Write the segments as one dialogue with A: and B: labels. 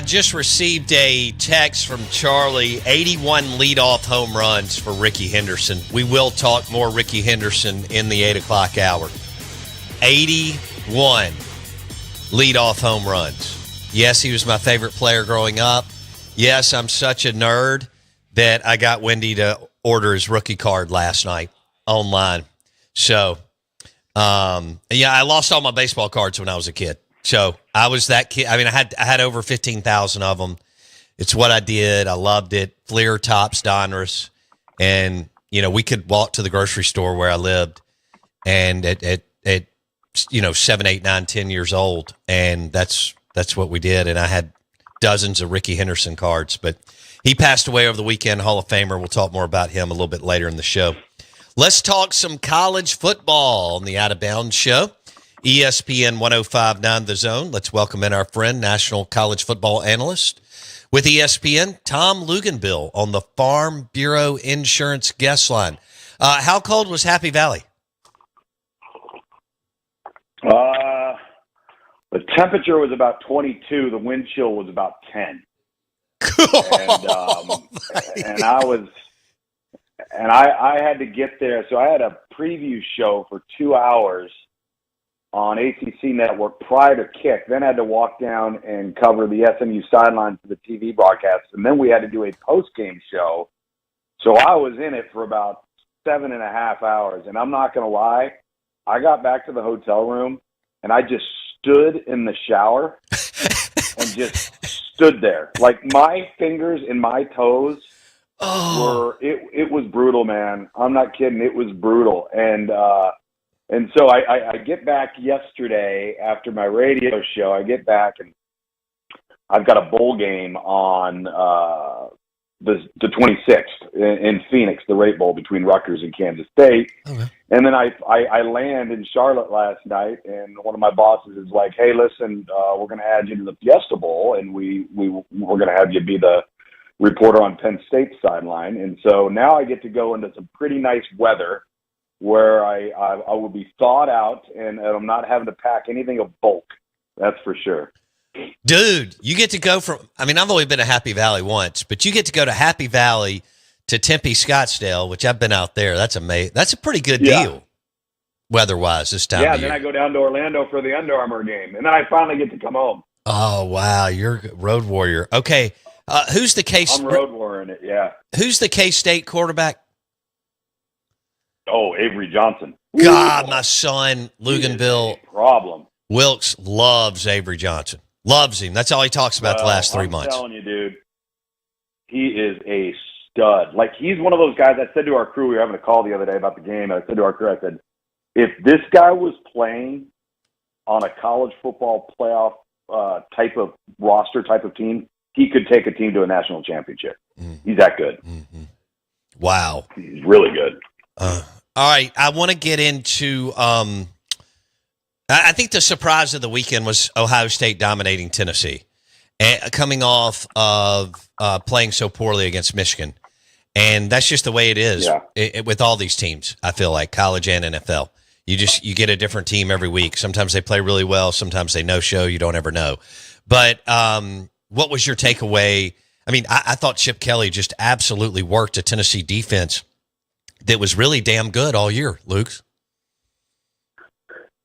A: Just received a text from Charlie, 81 leadoff home runs for Ricky Henderson. We will talk more Ricky Henderson in the 8 o'clock hour. 81 leadoff home runs. Yes, he was my favorite player growing up. Yes, I'm such a nerd that I got Wendy to order his rookie card last night online. So, I lost all my baseball cards when I was a kid. So I was that kid. I mean, I had over 15,000 of them. It's what I did. I loved it. Fleer, Tops, Donruss. And, we could walk to the grocery store where I lived and at 7, 8, 9, 10 years old. And that's what we did. And I had dozens of Ricky Henderson cards, but he passed away over the weekend, Hall of Famer. We'll talk more about him a little bit later in the show. Let's talk some college football on the Out of Bounds show. ESPN 105.9 The Zone. Let's welcome in our friend, national college football analyst with ESPN, Tom Luginbill, on the Farm Bureau Insurance guest line. How cold was Happy Valley?
B: The temperature was about 22. The wind chill was about 10. And I had to get there. So I had a preview show for 2 hours on ACC Network prior to kick. Then I had to walk down and cover the SMU sidelines for the TV broadcast. And then we had to do a post-game show. So I was in it for about 7.5 hours. And I'm not going to lie, I got back to the hotel room and I just stood in the shower and just stood there. Like my fingers and my toes it was brutal, man. I'm not kidding. It was brutal. And so I get back yesterday after my radio show. I get back and I've got a bowl game on the 26th in Phoenix, the Rate Bowl between Rutgers and Kansas State. Okay. And then I land in Charlotte last night, and one of my bosses is like, "Hey, listen, we're going to add you to the Fiesta Bowl, and we're going to have you be the reporter on Penn State's sideline." And so now I get to go into some pretty nice weather where I will be thawed out, and I'm not having to pack anything of bulk. That's for sure.
A: Dude, you get to go from, I've only been to Happy Valley once, but you get to go to Happy Valley to Tempe, Scottsdale, which I've been out there. That's amazing. That's a pretty good deal weather-wise this time of year.
B: Yeah, then I go down to Orlando for the Under Armour game, and then I finally get to come home.
A: Oh, wow. You're a road warrior. Okay. Who's the K-State?
B: I'm road warring it, yeah.
A: Who's the K-State quarterback?
B: Oh, Avery Johnson.
A: God, my son, Luginbill.
B: Problem.
A: Wilkes loves Avery Johnson. Loves him. That's all he talks about the last 3 months.
B: I'm telling you, dude, he is a stud. Like, he's one of those guys. I said to our crew, we were having a call the other day about the game, and I said to our crew, I said, if this guy was playing on a college football playoff type of roster, type of team, he could take a team to a national championship. Mm-hmm. He's that good.
A: Mm-hmm. Wow.
B: He's really good.
A: All right. I want to get into I think the surprise of the weekend was Ohio State dominating Tennessee, coming off of playing so poorly against Michigan. And that's just the way it is with all these teams, I feel like, college and NFL. You get a different team every week. Sometimes they play really well. Sometimes they no-show. You don't ever know. But what was your takeaway? I thought Chip Kelly just absolutely worked a Tennessee defense that was really damn good all year, Luke.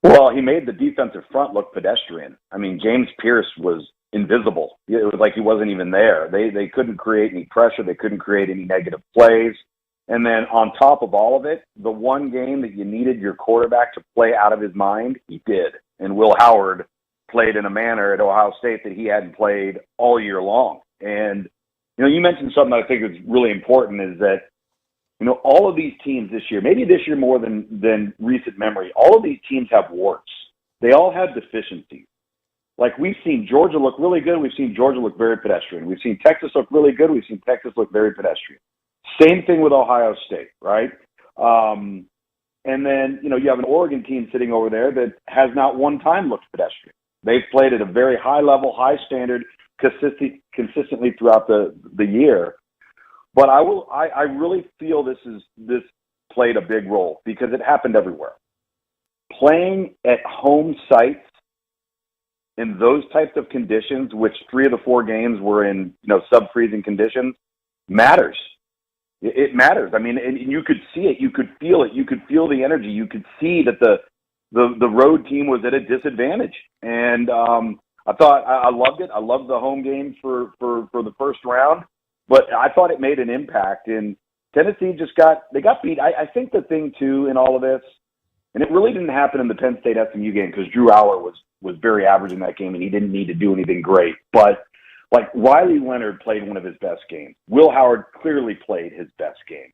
B: Well, he made the defensive front look pedestrian. James Pierce was invisible. It was like he wasn't even there. They couldn't create any pressure. They couldn't create any negative plays. And then on top of all of it, the one game that you needed your quarterback to play out of his mind, he did. And Will Howard played in a manner at Ohio State that he hadn't played all year long. And, you mentioned something that I think is really important is that, all of these teams this year, maybe this year more than recent memory, all of these teams have warts. They all have deficiencies. Like, we've seen Georgia look really good. We've seen Georgia look very pedestrian. We've seen Texas look really good. We've seen Texas look very pedestrian. Same thing with Ohio State, right? And then, you have an Oregon team sitting over there that has not one time looked pedestrian. They've played at a very high level, high standard, consistently throughout the year. But I really feel this played a big role because it happened everywhere. Playing at home sites in those types of conditions, which 3 of the 4 games were in sub-freezing conditions, matters. It matters. I mean, and you could see it, you could feel it, you could feel the energy, you could see that the road team was at a disadvantage. And I thought I loved it. I loved the home game for the first round, but I thought it made an impact. And Tennessee got beat. I think the thing too in all of this, and it really didn't happen in the Penn State SMU game because Drew Aller was very average in that game and he didn't need to do anything great. But like Riley Leonard played one of his best games. Will Howard clearly played his best game.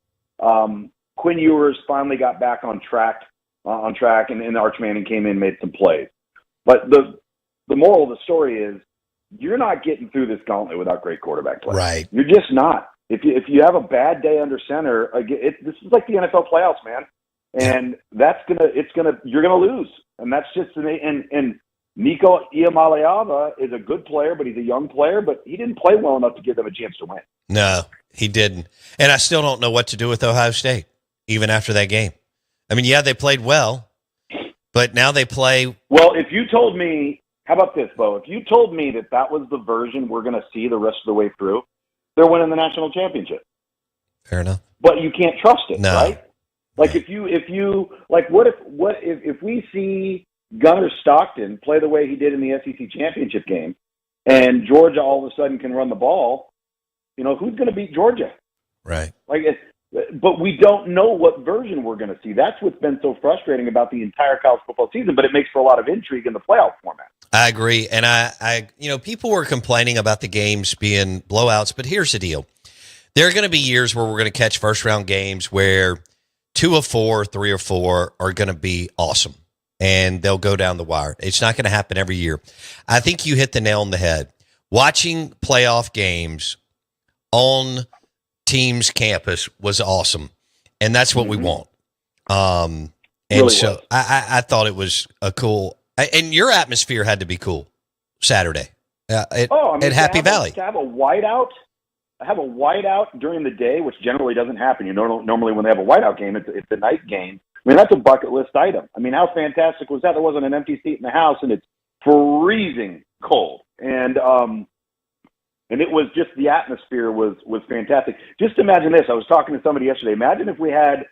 B: Quinn Ewers finally got back on track, and Arch Manning came in and made some plays. But the moral of the story is you're not getting through this gauntlet without great quarterback play.
A: Right.
B: You're just not. If you have a bad day under center, this is like the NFL playoffs, man. And you're gonna lose, and that's just and Nico Iamaleava is a good player, but he's a young player, but he didn't play well enough to give them a chance to win.
A: No, he didn't, and I still don't know what to do with Ohio State even after that game. I mean, yeah, they played well, but now they play.
B: Well, if you told me, how about this, Bo? If you told me that was the version we're going to see the rest of the way through, they're winning the national championship.
A: Fair enough.
B: But you can't trust it,
A: no.
B: Right? Like if we see Gunnar Stockton play the way he did in the SEC championship game, and Georgia all of a sudden can run the ball, who's going to beat Georgia?
A: Right.
B: But we don't know what version we're going to see. That's what's been so frustrating about the entire college football season, but it makes for a lot of intrigue in the playoff format.
A: I agree. And I people were complaining about the games being blowouts, but here's the deal. There are going to be years where we're going to catch first round games where 2 of 4, 3 or 4 are going to be awesome and they'll go down the wire. It's not going to happen every year. I think you hit the nail on the head. Watching playoff games on team's campus was awesome, and that's what we want. And really so I thought it was a cool, and your atmosphere had to be cool Saturday at Happy Valley.
B: To have a whiteout during the day, which generally doesn't happen. Normally when they have a whiteout game, it's a night game. I mean, that's a bucket list item. I mean, how fantastic was that? There wasn't an empty seat in the house, and it's freezing cold. And it was just, the atmosphere was fantastic. Just imagine this. I was talking to somebody yesterday. Imagine if we had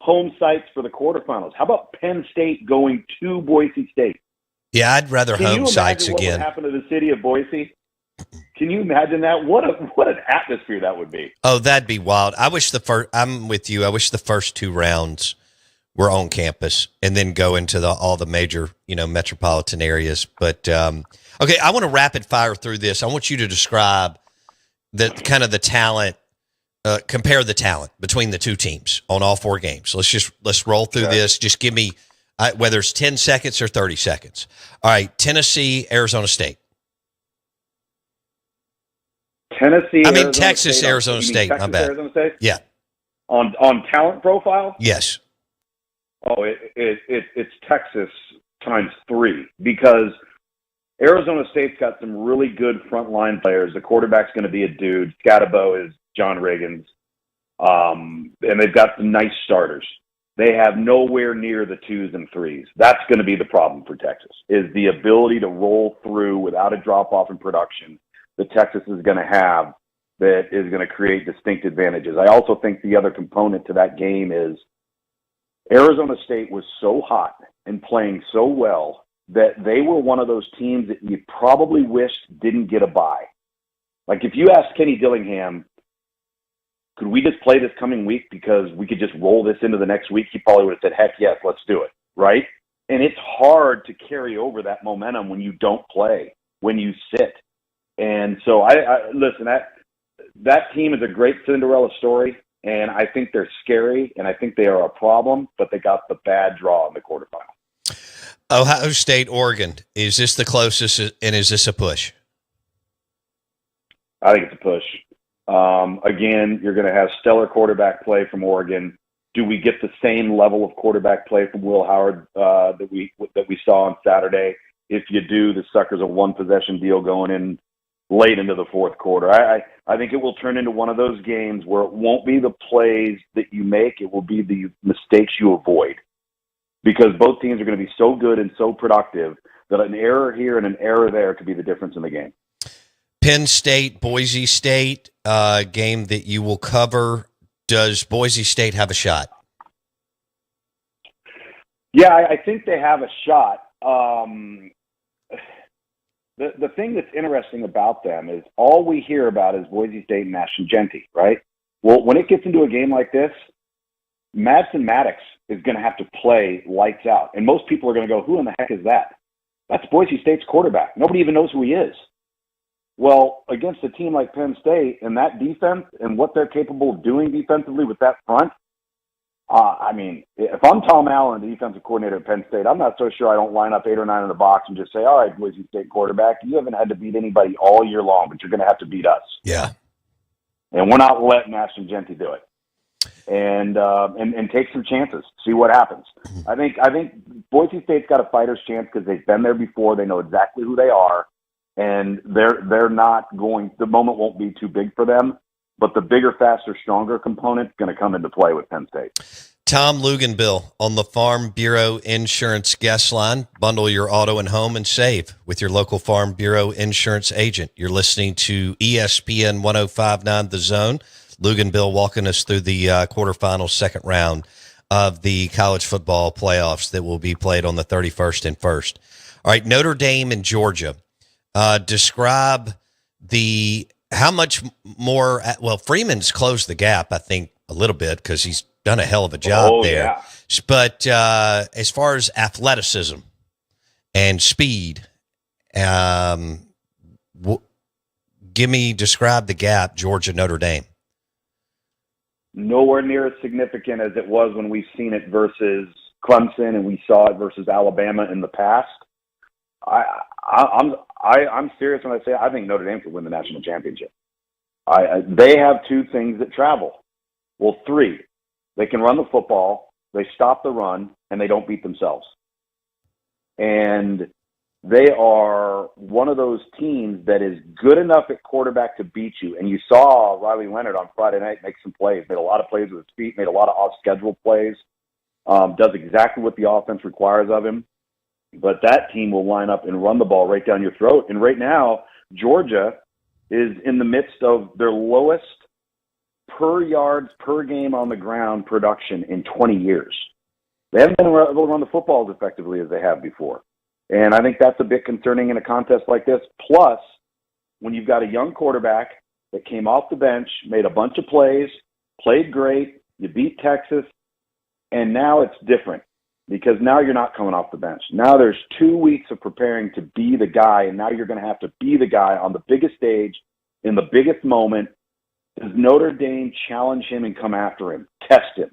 B: home sites for the quarterfinals. How about Penn State going to Boise State?
A: Yeah, I'd rather home sites again.
B: What would happen to the city of Boise? Can you imagine that? What an atmosphere that would be.
A: Oh, that'd be wild. I'm with you. I wish the first 2 rounds were on campus and then go into all the major, metropolitan areas. But okay, I want to rapid fire through this. I want you to describe the talent, compare the talent between the 2 teams on all 4 games. Let's roll through this. Just give me whether it's 10 seconds or 30 seconds. All right, Tennessee, Arizona State. Texas, Arizona State. My bad.
B: Arizona State?
A: Yeah.
B: On talent profile?
A: Yes.
B: Oh, it's Texas times 3 because Arizona State's got some really good frontline players. The quarterback's going to be a dude. Scatabo is John Riggins. And they've got some nice starters. They have nowhere near the 2s and 3s. That's going to be the problem for Texas, is the ability to roll through without a drop-off in production that Texas is going to have that is going to create distinct advantages. I also think the other component to that game is Arizona State was so hot and playing so well that they were one of those teams that you probably wished didn't get a bye. Like if you asked Kenny Dillingham, could we just play this coming week because we could just roll this into the next week? He probably would have said, heck yes, let's do it, right? And it's hard to carry over that momentum when you don't play, when you sit. And so I listen, that team is a great Cinderella story, and I think they're scary, and I think they are a problem, but they got the bad draw in the quarterfinal.
A: Ohio State, Oregon. Is this the closest, and is this a push?
B: I think it's a push. Again, you're going to have stellar quarterback play from Oregon. Do we get the same level of quarterback play from Will Howard that we saw on Saturday? If you do, the sucker's a one-possession deal going in late into the fourth quarter. I think it will turn into one of those games where it won't be the plays that you make, it will be the mistakes you avoid. Because both teams are going to be so good and so productive that an error here and an error there could be the difference in the game.
A: Penn State, Boise State, game that you will cover. Does Boise State have a shot?
B: Yeah, I think they have a shot. The thing that's interesting about them is all we hear about is Boise State and Ashton Genty, right? Well, when it gets into a game like this, Madsen Maddox is going to have to play lights out. And most people are going to go, who in the heck is that? That's Boise State's quarterback. Nobody even knows who he is. Well, against a team like Penn State and that defense and what they're capable of doing defensively with that front, I mean, if I'm Tom Allen, the defensive coordinator at Penn State, I'm not so sure I don't line up 8 or 9 in the box and just say, all right, Boise State quarterback, you haven't had to beat anybody all year long, but you're going to have to beat us.
A: Yeah.
B: And we're not letting Ashton Genty do it. And take some chances, see what happens. I think Boise State's got a fighter's chance because they've been there before. They know exactly who they are, and they're not going. The moment won't be too big for them, but the bigger, faster, stronger component is going to come into play with Penn State.
A: Tom Luginbill on the Farm Bureau Insurance guest line. Bundle your auto and home and save with your local Farm Bureau Insurance agent. You're listening to ESPN 105.9 The Zone. Luginbill walking us through the quarterfinals, second round of the college football playoffs that will be played on the 31st and 1st. All right, Notre Dame and Georgia. Describe how much more. Well, Freeman's closed the gap, I think, a little bit because he's done a hell of a job there. Yeah. But as far as athleticism and speed, describe the gap, Georgia, Notre Dame.
B: Nowhere near as significant as it was when we've seen it versus Clemson and we saw it versus Alabama in the past. I'm serious when I say I think Notre Dame could win the national championship. They have two things that travel. Well, three. They can run the football, they stop the run, and they don't beat themselves. And they are one of those teams that is good enough at quarterback to beat you. And you saw Riley Leonard on Friday night make some plays, made a lot of plays with his feet, made a lot of off-schedule plays, does exactly what the offense requires of him. But that team will line up and run the ball right down your throat. And right now, Georgia is in the midst of their lowest per yards per game on the ground production in 20 years. They haven't been able to run the football as effectively as they have before. And I think that's a bit concerning in a contest like this. Plus, when you've got a young quarterback that came off the bench, made a bunch of plays, played great, you beat Texas, and now it's different because now you're not coming off the bench. Now there's 2 weeks of preparing to be the guy, and now you're going to have to be the guy on the biggest stage in the biggest moment. Does Notre Dame challenge him and come after him, test him,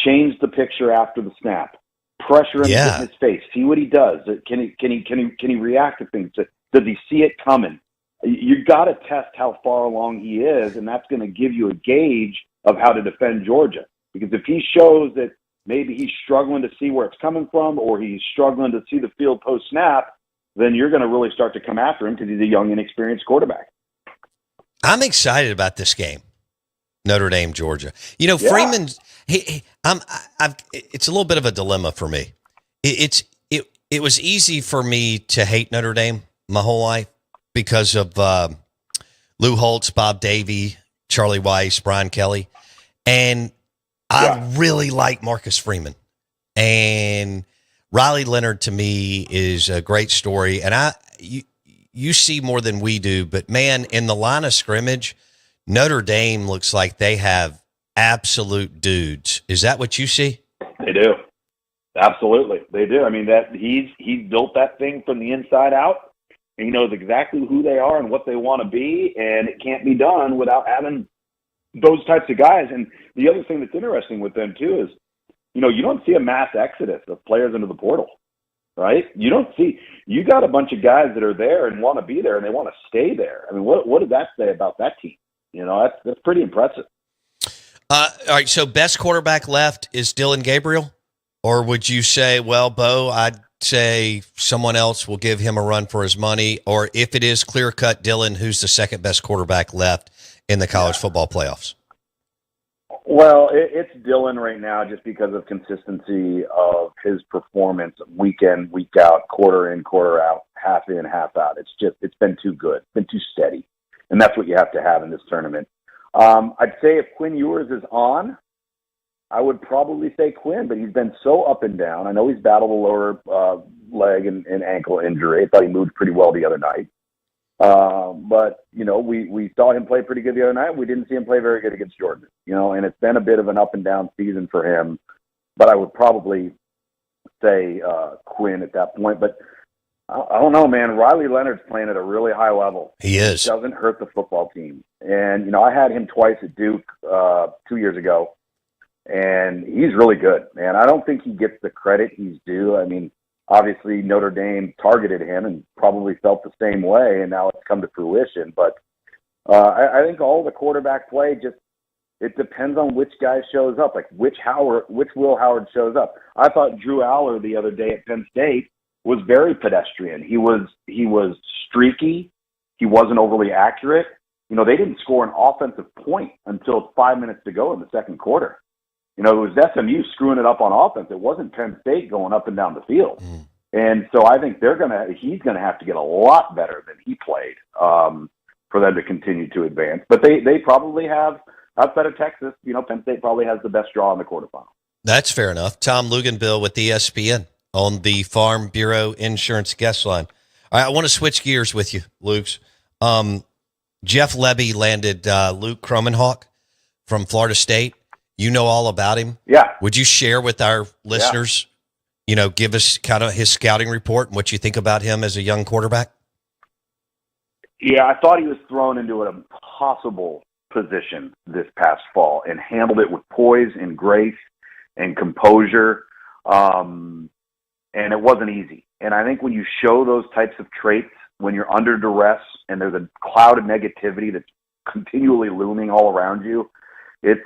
B: change the picture after the snap? Pressure him in his face. See what he does. Can he react to things? Does he see it coming? You got to test how far along he is, and that's going to give you a gauge of how to defend Georgia. Because if he shows that maybe he's struggling to see where it's coming from, or he's struggling to see the field post snap, then you're going to really start to come after him because he's a young, inexperienced quarterback.
A: I'm excited about this game, Notre Dame, Georgia. You know, Freeman. It's a little bit of a dilemma for me. It was easy for me to hate Notre Dame my whole life because of Lou Holtz, Bob Davie, Charlie Weiss, Brian Kelly, and I really like Marcus Freeman. And Riley Leonard to me is a great story, and you see more than we do, but man, in the line of scrimmage, Notre Dame looks like they have absolute dudes. Is that what you see?
B: They do. Absolutely. They do. I mean, that he's built that thing from the inside out, and he knows exactly who they are and what they want to be, and it can't be done without having those types of guys. And the other thing that's interesting with them too is, you don't see a mass exodus of players into the portal, right? You got a bunch of guys that are there and want to be there and they want to stay there. I mean, what did that say about that team? That's pretty impressive.
A: All right, so best quarterback left is Dylan Gabriel? Or would you say, well, Bo, I'd say someone else will give him a run for his money? Or if it is clear-cut Dylan, who's the second best quarterback left in the college football playoffs?
B: Well, it's Dylan right now just because of consistency of his performance week in, week out, quarter in, quarter out, half in, half out. It's been too good. It's been too steady. And that's what you have to have in this tournament. I'd say if Quinn Ewers is on, I would probably say Quinn, but he's been so up and down. I know he's battled a lower leg and ankle injury. I thought he moved pretty well the other night. But, we saw him play pretty good the other night. We didn't see him play very good against Georgia, and it's been a bit of an up and down season for him. But I would probably say Quinn at that point. But I don't know, man. Riley Leonard's playing at a really high level.
A: He is.
B: It doesn't hurt the football team. And, I had him twice at Duke 2 years ago, and he's really good, man. I don't think he gets the credit he's due. I mean, obviously, Notre Dame targeted him and probably felt the same way, and now it's come to fruition. But I think all the quarterback play it depends on which guy shows up, like which Will Howard shows up. I thought Drew Aller the other day at Penn State was very pedestrian. He was streaky. He wasn't overly accurate. They didn't score an offensive point until 5 minutes to go in the second quarter. It was SMU screwing it up on offense. It wasn't Penn State going up and down the field. And so I think he's going to have to get a lot better than he played for them to continue to advance. But they probably have, outside of Texas, Penn State probably has the best draw in the quarterfinal.
A: That's fair enough. Tom Luginbill with ESPN on the Farm Bureau Insurance guest line. All right, I want to switch gears with you, Luke's. Jeff Lebby landed Luke Kromenhawk from Florida State. You know all about him.
B: Yeah.
A: Would you share with our listeners, give us kind of his scouting report and what you think about him as a young quarterback?
B: Yeah, I thought he was thrown into an impossible position this past fall and handled it with poise and grace and composure. And it wasn't easy. And I think when you show those types of traits, when you're under duress and there's a cloud of negativity that's continually looming all around you, it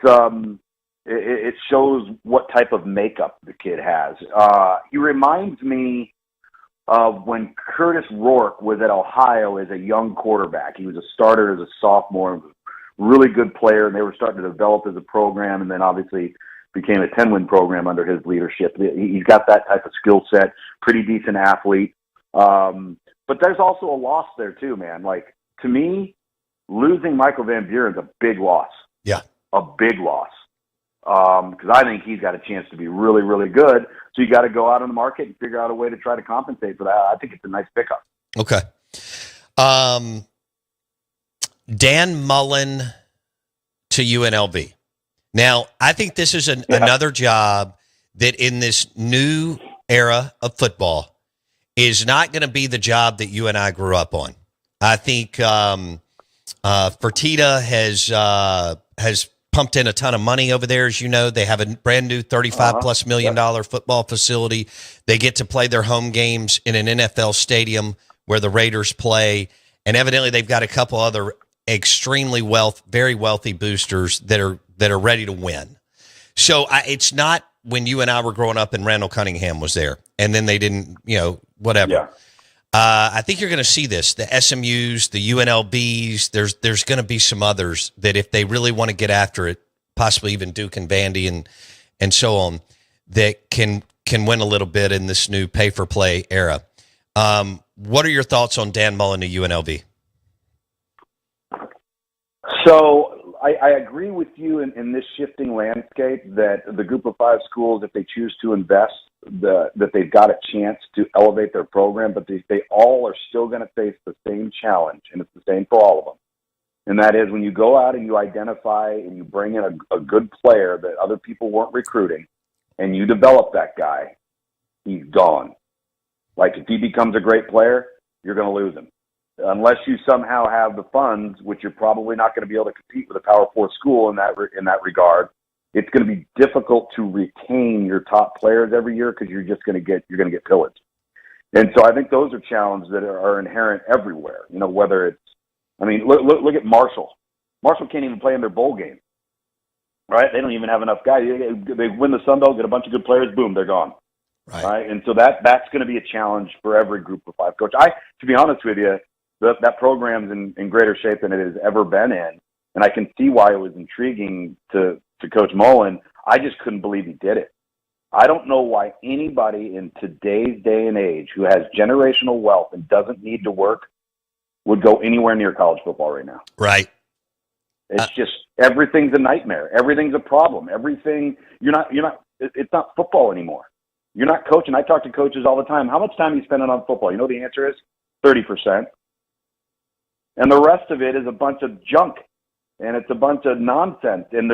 B: shows what type of makeup the kid has. He reminds me of when Curtis Rourke was at Ohio as a young quarterback. He was a starter as a sophomore, really good player, and they were starting to develop as a program, and then obviously became a 10-win program under his leadership. He's got that type of skill set, pretty decent athlete. But there's also a loss there too, man. Like, to me, losing Michael Van Buren's a big loss.
A: Yeah.
B: A big loss. Because I think he's got a chance to be really, really good. So you got to go out on the market and figure out a way to try to compensate for that. I think it's a nice pickup.
A: Okay. Dan Mullen to UNLV. Now, I think this is another job that in this new era of football is not going to be the job that you and I grew up on. I think Fertitta has pumped in a ton of money over there. As you know, they have a brand new $35+ million football facility. They get to play their home games in an NFL stadium where the Raiders play. And evidently they've got a couple other extremely very wealthy boosters that are ready to win. So it's not when you and I were growing up and Randall Cunningham was there and then they didn't, whatever.
B: Yeah.
A: I think you're going to see this, the SMUs, the UNLBs, there's going to be some others that if they really want to get after it, possibly even Duke and Vandy and so on, that can win a little bit in this new pay-for-play era. What are your thoughts on Dan Mullen to UNLV?
B: So I agree with you in this shifting landscape that the group of five schools, if they choose to invest, that they've got a chance to elevate their program, but they all are still going to face the same challenge, and it's the same for all of them. And that is when you go out and you identify and you bring in a good player that other people weren't recruiting, and you develop that guy, he's gone. Like, if he becomes a great player, you're going to lose him. Unless you somehow have the funds, which you're probably not going to be able to compete with a Power 4 school in that regard, it's going to be difficult to retain your top players every year because you're going to get pillaged. And so I think those are challenges that are inherent everywhere. Whether it's, look at Marshall. Marshall can't even play in their bowl game, right? They don't even have enough guys. They win the Sun Belt, get a bunch of good players, boom, they're gone. Right? And so that's going to be a challenge for every group of five coach. To be honest with you, that program's in greater shape than it has ever been in. And I can see why it was intriguing to to Coach Mullen, I just couldn't believe he did it. I don't know why anybody in today's day and age who has generational wealth and doesn't need to work would go anywhere near college football right now.
A: Right.
B: It's just everything's a nightmare. Everything's a problem. It's not football anymore. You're not coaching. I talk to coaches all the time. How much time are you spending on football? You know the answer is 30%. And the rest of it is a bunch of junk. And it's a bunch of nonsense. And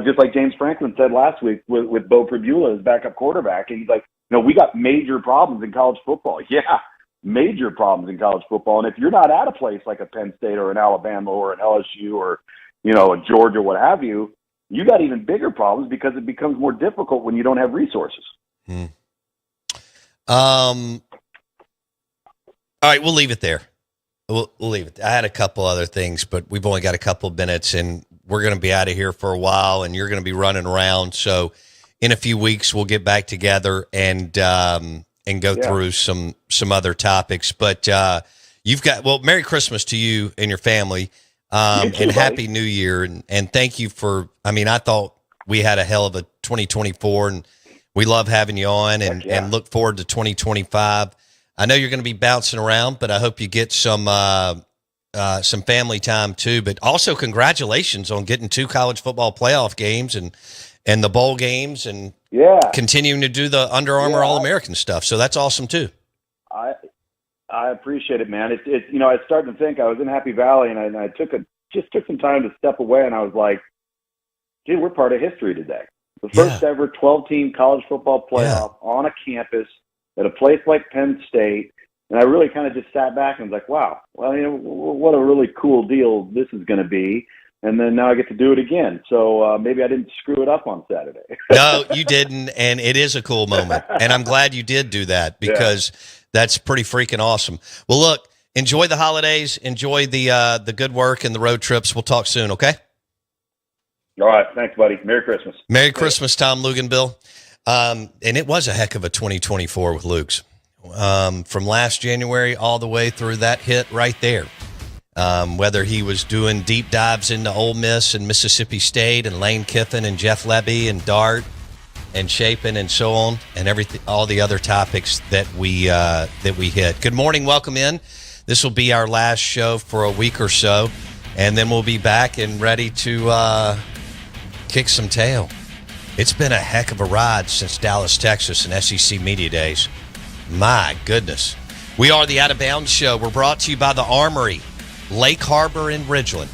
B: just like James Franklin said last week with Bo Pribula as backup quarterback, and he's like, we got major problems in college football. Yeah, major problems in college football. And if you're not at a place like a Penn State or an Alabama or an LSU or, a Georgia, what have you, you got even bigger problems because it becomes more difficult when you don't have resources.
A: All right, we'll leave it there. We'll leave it. I had a couple other things, but we've only got a couple of minutes, and we're going to be out of here for a while, and you're going to be running around. So in a few weeks, we'll get back together and go through some other topics. But Merry Christmas to you and your family,
B: you too,
A: and
B: buddy.
A: Happy New Year. And thank you for, I thought we had a hell of a 2024, and we love having you on and look forward to 2025. I know you're going to be bouncing around, but I hope you get some family time too. But also congratulations on getting 2 college football playoff games and the bowl games and continuing to do the Under Armour All-American stuff. So that's awesome too.
B: I appreciate it, man. It's I was starting to think I was in Happy Valley, and I took some time to step away, and I was like, dude, we're part of history today. The first ever 12-team college football playoff on a campus at a place like Penn State, and I really kind of just sat back and was like, wow, well, what a really cool deal this is going to be. And then now I get to do it again. So maybe I didn't screw it up on Saturday.
A: No, you didn't, and it is a cool moment. And I'm glad you did do that because that's pretty freaking awesome. Well, look, enjoy the holidays, enjoy the good work and the road trips. We'll talk soon, okay?
B: All right. Thanks, buddy. Merry Christmas.
A: Merry Christmas, Tom Luginbill. And it was a heck of a 2024 with Luke's. From last January all the way through that hit right there. Whether he was doing deep dives into Ole Miss and Mississippi State and Lane Kiffin and Jeff Lebby and Dart and Chapin and so on and everything, all the other topics that we hit. Good morning, welcome in. This will be our last show for a week or so, and then we'll be back and ready to kick some tail. It's been a heck of a ride since Dallas, Texas, and SEC Media Days. My goodness. We are the Out of Bounds Show. We're brought to you by the Armory, Lake Harbor in Ridgeland.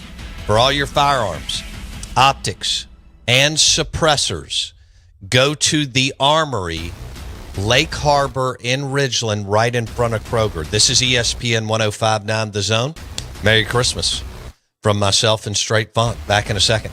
A: For all your firearms, optics, and suppressors, go to the Armory, Lake Harbor in Ridgeland, right in front of Kroger. This is ESPN 105.9 The Zone. Merry Christmas from myself and Straight Funk. Back in a second.